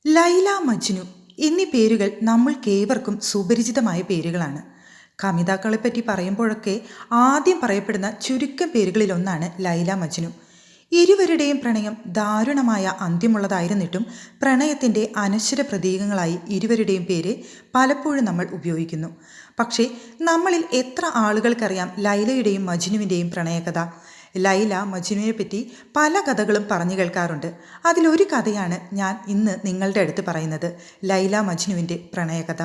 ലൈല, മജ്നു എന്നീ പേരുകൾ നമ്മൾക്കേവർക്കും സുപരിചിതമായ പേരുകളാണ്. കമിതാക്കളെപ്പറ്റി പറയുമ്പോഴൊക്കെ ആദ്യം പറയപ്പെടുന്ന ചുരുക്കം പേരുകളിലൊന്നാണ് ലൈല, മജ്നു. ഇരുവരുടെയും പ്രണയം ദാരുണമായ അന്ത്യമുള്ളതായിരുന്നിട്ടും പ്രണയത്തിൻ്റെ അനശ്വര പ്രതീകങ്ങളായി ഇരുവരുടെയും പേര് പലപ്പോഴും നമ്മൾ ഉപയോഗിക്കുന്നു. പക്ഷേ നമ്മളിൽ എത്ര ആളുകൾക്കറിയാം ലൈലയുടെയും മജ്നുവിൻ്റെയും പ്രണയകഥ? ലൈല, മജ്നുവിനെ പറ്റി പല കഥകളും പറഞ്ഞു കേൾക്കാറുണ്ട്. അതിലൊരു കഥയാണ് ഞാൻ ഇന്ന് നിങ്ങളുടെ അടുത്ത് പറയുന്നത്, ലൈല മജ്നുവിൻ്റെ പ്രണയകഥ.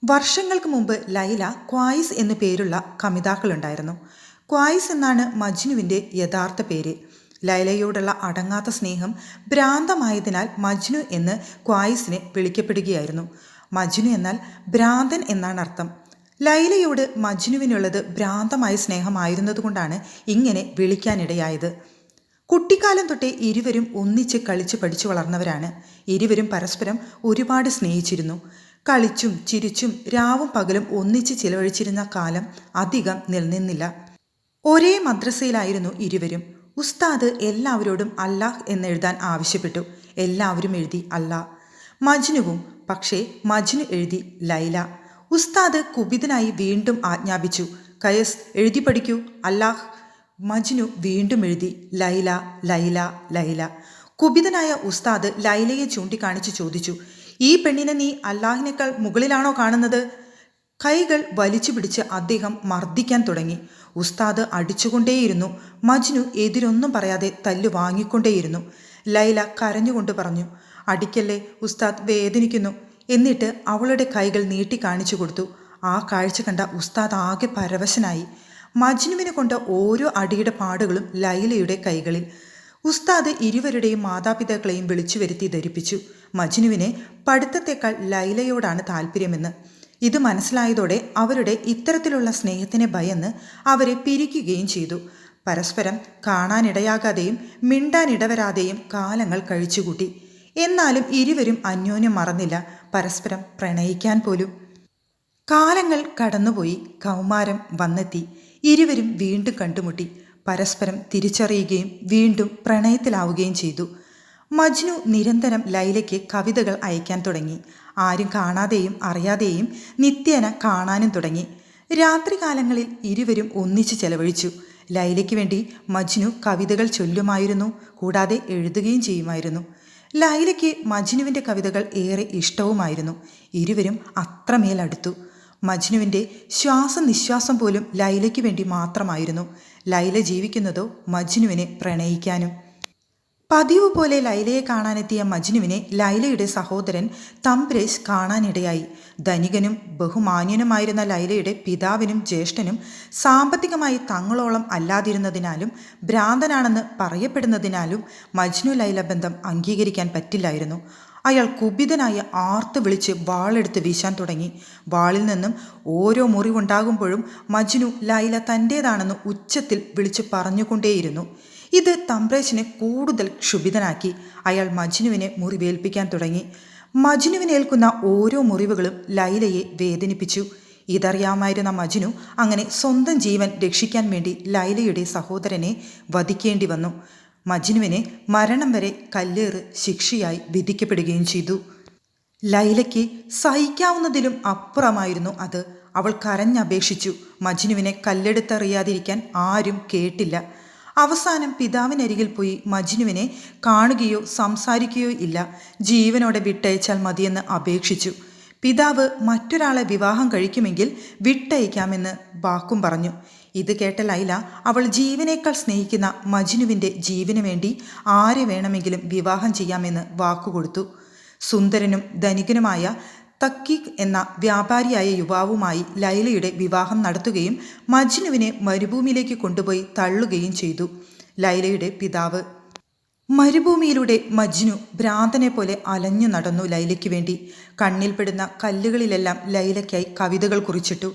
വർഷങ്ങൾക്ക് മുമ്പ് ലൈല ക്വായിസ് എന്നു പേരുള്ള കമിതാക്കളുണ്ടായിരുന്നു. ക്വായിസ് എന്നാണ് മജ്നുവിൻ്റെ യഥാർത്ഥ പേര്. ലൈലയോടുള്ള അടങ്ങാത്ത സ്നേഹം ഭ്രാന്തമായതിനാൽ മജ്നു എന്ന് ക്വായിസിനെ വിളിക്കപ്പെടുകയായിരുന്നു. മജ്നു എന്നാൽ ഭ്രാന്തൻ എന്നാണ് അർത്ഥം. ലൈലയോട് മജ്നുവിനുള്ളത് ഭ്രാന്തമായ സ്നേഹമായിരുന്നതുകൊണ്ടാണ് ഇങ്ങനെ വിളിക്കാനിടയായത്. കുട്ടിക്കാലം തൊട്ടേ ഇരുവരും ഒന്നിച്ച് കളിച്ച് പഠിച്ചു വളർന്നവരാണ്. ഇരുവരും പരസ്പരം ഒരുപാട് സ്നേഹിച്ചിരുന്നു. കളിച്ചും ചിരിച്ചും രാവും പകലും ഒന്നിച്ച് ചിലവഴിച്ചിരുന്ന കാലം അധികം നിലനിന്നില്ല. ഒരേ മദ്രസയിലായിരുന്നു ഇരുവരും. ഉസ്താദ് എല്ലാവരോടും അല്ലാഹ് എന്നെഴുതാൻ ആവശ്യപ്പെട്ടു. എല്ലാവരും എഴുതി അല്ലാഹ്. മജ്നുവും. പക്ഷേ മജ്നു എഴുതി ലൈല. ഉസ്താദ് കുപിതനായി വീണ്ടും ആജ്ഞാപിച്ചു, കയസ് എഴുതി പഠിക്കൂ അല്ലാഹ്. മജ്നു വീണ്ടും എഴുതി ലൈല, ലൈല, ലൈല. കുപിതനായ ഉസ്താദ് ലൈലയെ ചൂണ്ടിക്കാണിച്ച് ചോദിച്ചു, ഈ പെണ്ണിനെ നീ അല്ലാഹിനേക്കാൾ മുകളിലാണോ കാണുന്നത്? കൈകൾ വലിച്ചു പിടിച്ച് അദ്ദേഹം മർദ്ദിക്കാൻ തുടങ്ങി. ഉസ്താദ് അടിച്ചുകൊണ്ടേയിരുന്നു. മജ്നു എതിരൊന്നും പറയാതെ തല്ലു വാങ്ങിക്കൊണ്ടേയിരുന്നു. ലൈല കരഞ്ഞുകൊണ്ട് പറഞ്ഞു, അടിക്കല്ലേ ഉസ്താദ്, വേദനിക്കുന്നു. എന്നിട്ട് അവളുടെ കൈകൾ നീട്ടി കാണിച്ചു കൊടുത്തു. ആ കാഴ്ച കണ്ട ഉസ്താദ് ആകെ പരവശനായി. മജ്നുവിനെ കൊണ്ട് ഓരോ അടിയുടെ പാടുകളും ലൈലയുടെ കൈകളിൽ. ഉസ്താദ് ഇരുവരുടെയും മാതാപിതാക്കളെയും വിളിച്ചു വരുത്തി ധരിപ്പിച്ചു, മജ്നുവിനെ പഠിത്തത്തേക്കാൾ ലൈലയോടാണ് താല്പര്യമെന്ന്. ഇത് മനസ്സിലായതോടെ അവരുടെ ഇത്തരത്തിലുള്ള സ്നേഹത്തിനെ ഭയന്ന് അവരെ പിരിക്കുകയും ചെയ്തു. പരസ്പരം കാണാനിടയാകാതെയും മിണ്ടാനിടവരാതെയും കാലങ്ങൾ കഴിച്ചുകൂട്ടി. എന്നാലും ഇരുവരും അന്യോന്യം മറന്നില്ല, പരസ്പരം പ്രണയിക്കാൻ പോലും. കാലങ്ങൾ കടന്നുപോയി. കൗമാരം വന്നെത്തി. ഇരുവരും വീണ്ടും കണ്ടുമുട്ടി. പരസ്പരം തിരിച്ചറിയുകയും വീണ്ടും പ്രണയത്തിലാവുകയും ചെയ്തു. മജ്നു നിരന്തരം ലൈലയ്ക്ക് കവിതകൾ അയക്കാൻ തുടങ്ങി. ആരും കാണാതെയും അറിയാതെയും നിത്യേന കാണാനും തുടങ്ങി. രാത്രികാലങ്ങളിൽ ഇരുവരും ഒന്നിച്ച് ചെലവഴിച്ചു. ലൈലയ്ക്ക് വേണ്ടി മജ്നു കവിതകൾ ചൊല്ലുമായിരുന്നു, കൂടാതെ എഴുതുകയും ചെയ്യുമായിരുന്നു. ലൈലയ്ക്ക് മജ്നുവിൻ്റെ കവിതകൾ ഏറെ ഇഷ്ടവുമായിരുന്നു. ഇരുവരും അത്രമേൽ അടുത്തു. മജ്നുവിൻ്റെ ശ്വാസനിശ്വാസം പോലും ലൈലയ്ക്ക് വേണ്ടി മാത്രമായിരുന്നു. ലൈല ജീവിക്കുന്നതോ മജ്നുവിനെ പ്രണയിക്കാനും. പതിവ് പോലെ ലൈലയെ കാണാനെത്തിയ മജ്നുവിനെ ലൈലയുടെ സഹോദരൻ തംബ്രേസ് കാണാനിടയായി. ധനികനും ബഹുമാന്യനുമായിരുന്ന ലൈലയുടെ പിതാവിനും ജ്യേഷ്ഠനും സാമ്പത്തികമായി തങ്ങളോളം അല്ലാതിരുന്നതിനാലും ഭ്രാന്തനാണെന്ന് പറയപ്പെടുന്നതിനാലും മജ്നു ലൈല ബന്ധം അംഗീകരിക്കാൻ പറ്റില്ലായിരുന്നു. അയാൾ കുപിതനായി ആർത്ത് വിളിച്ച് വാളെടുത്ത് വീശാൻ തുടങ്ങി. വാളിൽ നിന്നും ഓരോ മുറിവുണ്ടാകുമ്പോഴും മജ്നു ലൈല തൻ്റേതാണെന്ന് ഉച്ചത്തിൽ വിളിച്ച് പറഞ്ഞുകൊണ്ടേയിരുന്നു. ഇത് തംബ്രേസിനെ കൂടുതൽ ക്ഷുഭിതനാക്കി. അയാൾ മജ്നുവിനെ മുറിവേൽപ്പിക്കാൻ തുടങ്ങി. മജ്നുവിനേൽക്കുന്ന ഓരോ മുറിവുകളും ലൈലയെ വേദനിപ്പിച്ചു. ഇതറിയാമായിരുന്ന മജ്നു അങ്ങനെ സ്വന്തം ജീവൻ രക്ഷിക്കാൻ വേണ്ടി ലൈലയുടെ സഹോദരനെ വധിക്കേണ്ടി വന്നു. മജ്നുവിനെ മരണം വരെ കല്ലേറ് ശിക്ഷയായി വിധിക്കപ്പെടുകയും ചെയ്തു. ലൈലയ്ക്ക് സഹിക്കാവുന്നതിലും അപ്പുറമായിരുന്നു അത്. അവൾ കരഞ്ഞപേക്ഷിച്ചു. മജ്നുവിനെ കല്ലെടുത്തെറിയാതിരിക്കാൻ ആരും കേട്ടില്ല. അവസാനം പിതാവിനരികിൽ പോയി മജ്നുവിനെ കാണുകയോ സംസാരിക്കുകയോ ഇല്ല, ജീവനോടെ വിട്ടയച്ചാൽ മതിയെന്ന് അപേക്ഷിച്ചു. പിതാവ് മറ്റൊരാളെ വിവാഹം കഴിക്കുമെങ്കിൽ വിട്ടയക്കാമെന്ന് വാക്കും പറഞ്ഞു. ഇത് കേട്ട ലൈല അവൾ ജീവനേക്കാൾ സ്നേഹിക്കുന്ന മജ്നുവിൻ്റെ ജീവന് വേണ്ടി ആരെ വേണമെങ്കിലും വിവാഹം ചെയ്യാമെന്ന് വാക്കുകൊടുത്തു. സുന്ദരനും ധനികനുമായ തക്കീഖ് എന്ന വ്യാപാരിയായ യുവാവുമായി ലൈലയുടെ വിവാഹം നടത്തുകയും മജ്നുവിനെ മരുഭൂമിയിലേക്ക് കൊണ്ടുപോയി തള്ളുകയും ചെയ്തു. ലൈലയുടെ പിതാവ്. മരുഭൂമിയിലൂടെ മജ്നു ഭ്രാന്തനെ പോലെ അലഞ്ഞു നടന്നു ലൈലയ്ക്ക് വേണ്ടി. കണ്ണിൽപ്പെടുന്ന കല്ലുകളിലെല്ലാം ലൈലയ്ക്കായി കവിതകൾ കുറിച്ചിട്ടു.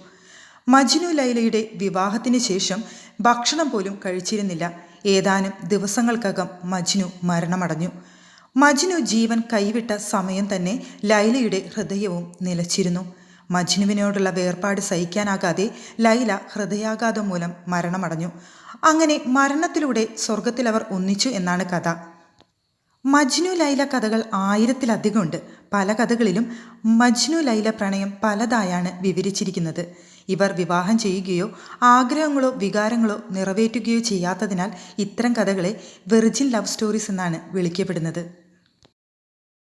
മജ്നു ലൈലയുടെ വിവാഹത്തിന് ശേഷം ഭക്ഷണം പോലും കഴിച്ചിരുന്നില്ല. ഏതാനും ദിവസങ്ങൾക്കകം മജ്നു മരണമടഞ്ഞു. മജ്നു ജീവൻ കൈവിട്ട സമയം തന്നെ ലൈലയുടെ ഹൃദയവും നിലച്ചിരുന്നു. മജ്നുവിനോടുള്ള വേർപാട് സഹിക്കാനാകാതെ ലൈല ഹൃദയാഘാതം മൂലം മരണമടഞ്ഞു. അങ്ങനെ മരണത്തിലൂടെ സ്വർഗത്തിൽ അവർ ഒന്നിച്ചു എന്നാണ് കഥ. മജ്നു ലൈല കഥകൾ 1000-ലധികമുണ്ട്. പല കഥകളിലും മജ്നു ലൈല പ്രണയം പലതായാണ് വിവരിച്ചിരിക്കുന്നത്. ഇവർ വിവാഹം ചെയ്യുകയോ ആഗ്രഹങ്ങളോ വികാരങ്ങളോ നിറവേറ്റുകയോ ചെയ്യാത്തതിനാൽ ഇത്തരം കഥകളെ വെർജിൻ ലവ് സ്റ്റോറീസ് എന്നാണ് വിളിക്കപ്പെടുന്നത്.